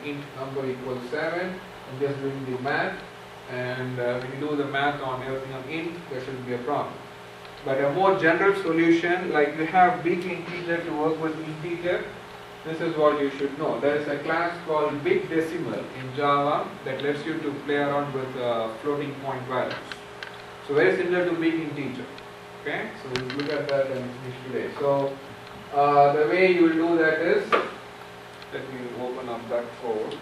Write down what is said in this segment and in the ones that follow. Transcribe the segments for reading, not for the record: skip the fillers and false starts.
int number equals 7. I'm just doing the math, and when you do the math on everything on int, there shouldn't be a problem. But a more general solution, like you have big integer to work with integer, this is what you should know. There is a class called big decimal in Java that lets you to play around with floating point values. So very similar to big integer. Okay, so we'll look at that and finish today. So the way you will do that is, let me open up that code.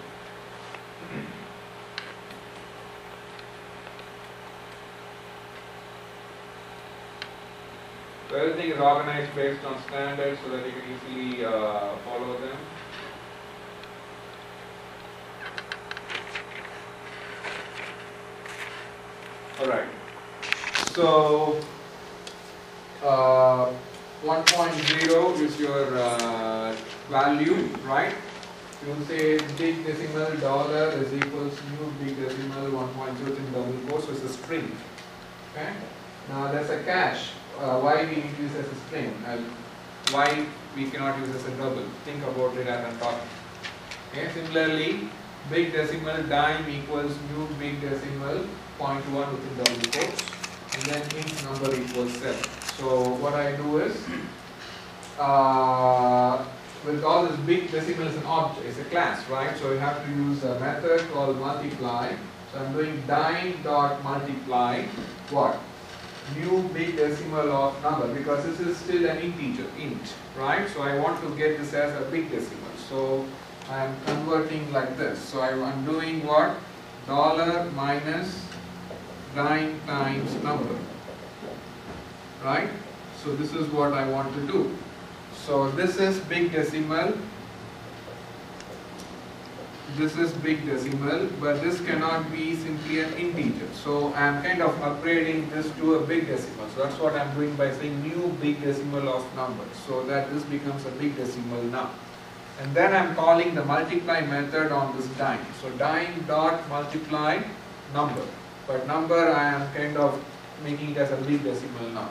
So everything is organized based on standards so that you can easily follow them. Alright, so 1.0 is your value, right? You say big decimal dollar is equals new big decimal 1.0 in double quotes, so it's a string. Okay? Now there's a cache. Why we need to use as a string? Why we cannot use as a double? Think about it as I'm talking. Okay? Similarly, big decimal dime equals new big decimal 0.1 within double quotes, and then int number equals 7. So what I do is, with all this big decimal is an object, it's a class, right? So you have to use a method called multiply. So I'm doing dime dot multiply what? New big decimal of number, because this is still an integer, int, right? So I want to get this as a big decimal. So I'm converting like this. So I'm doing what? Dollar minus dime times number, right? So this is what I want to do. So this is big decimal, this is big decimal, but this cannot be simply an integer. So I am kind of upgrading this to a big decimal. So that's what I am doing by saying new big decimal of numbers, so that this becomes a big decimal now. And then I am calling the multiply method on this dime. So dime dot multiply number, but number I am kind of making it as a big decimal now.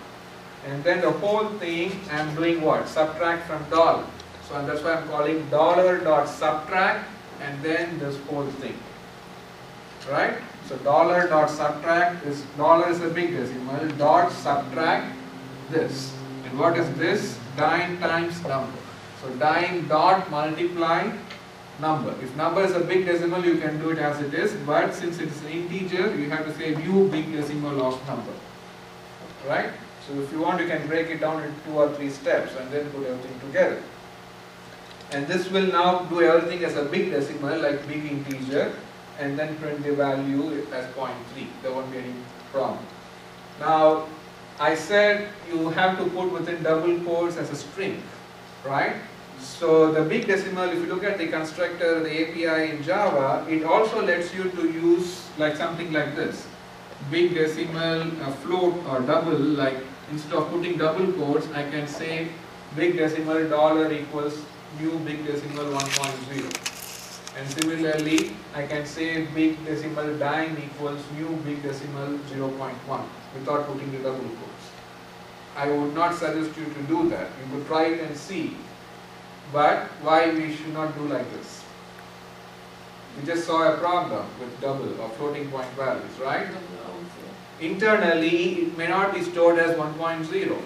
And then the whole thing I am doing what? Subtract from dollar. So that's why I am calling dollar dot subtract, and then this whole thing, right? So dollar dot subtract is, dollar is a big decimal, dot subtract this. And what is this? Dime times number. So dime dot multiply number. If number is a big decimal, you can do it as it is, but since it is an integer, you have to say new big decimal of number, right? So if you want, you can break it down into 2 or 3 steps and then put everything together. And this will now do everything as a big decimal, like big integer, and then print the value as 0.3. There won't be any problem. Now, I said you have to put within double quotes as a string, right? So the big decimal, if you look at the constructor, the API in Java, it also lets you to use like something like this. Big decimal, float or double, like instead of putting double quotes, I can say big decimal dollar equals new big decimal 1.0. And similarly, I can say big decimal dime equals new big decimal 0.1 without putting the double quotes. I would not suggest you to do that. You could try it and see. But why we should not do like this? We just saw a problem with double or floating point values, right? Internally, it may not be stored as 1.0,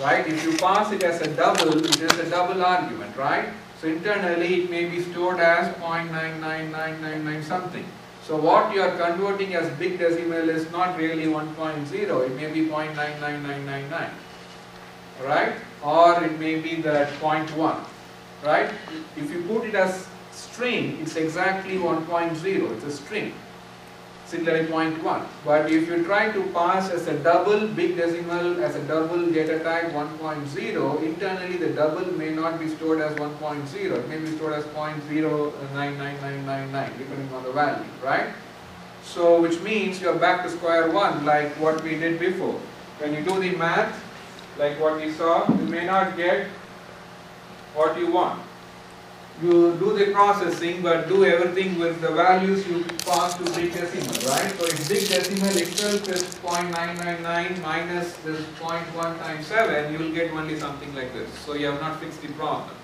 right? If you pass it as a double, it is a double argument, right? So internally, it may be stored as 0.99999 something. So what you are converting as big decimal is not really 1.0, it may be 0.99999, right? Or it may be that 0.1, right? If you put it as string, it's exactly 1.0, it's a string. Similarly 0.1. But if you try to pass as a double big decimal, as a double data type 1.0, internally the double may not be stored as 1.0, it may be stored as 0.099999 depending on the value, right? So which means you are back to square one like what we did before. When you do the math, like what we saw, you may not get what you want. You do the processing, but do everything with the values you pass to big decimal, right? So if big decimal itself is 0.999 minus this 0.1 times 7, you will get only something like this. So you have not fixed the problem,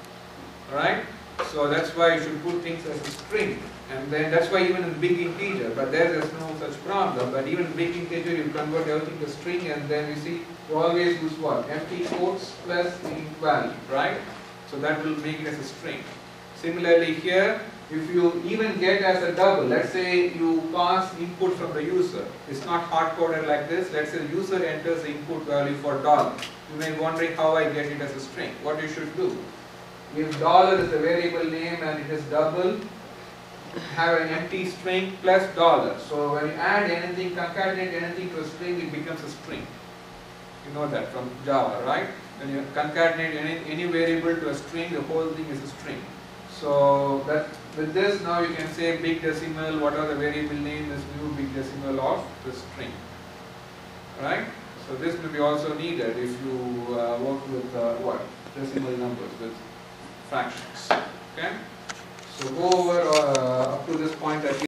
alright? So that's why you should put things as a string. And then that's why even in big integer, but there's no such problem. But even big integer, you convert everything to string, and then you see you always use what? Empty quotes plus the int value, right? So that will make it as a string. Similarly here, if you even get as a double, let's say you pass input from the user, it's not hard coded like this. Let's say the user enters the input value for $. You may be wondering how I get it as a string. What you should do? If dollar is the variable name and it is double, have an empty string plus dollar. So when you add anything, concatenate anything to a string, it becomes a string. You know that from Java, right? When you concatenate any variable to a string, the whole thing is a string. So that with this now you can say big decimal, what are the variable name is new big decimal of the string. Right? So this will be also needed if you work with what? Decimal numbers, with fractions. Okay? So go over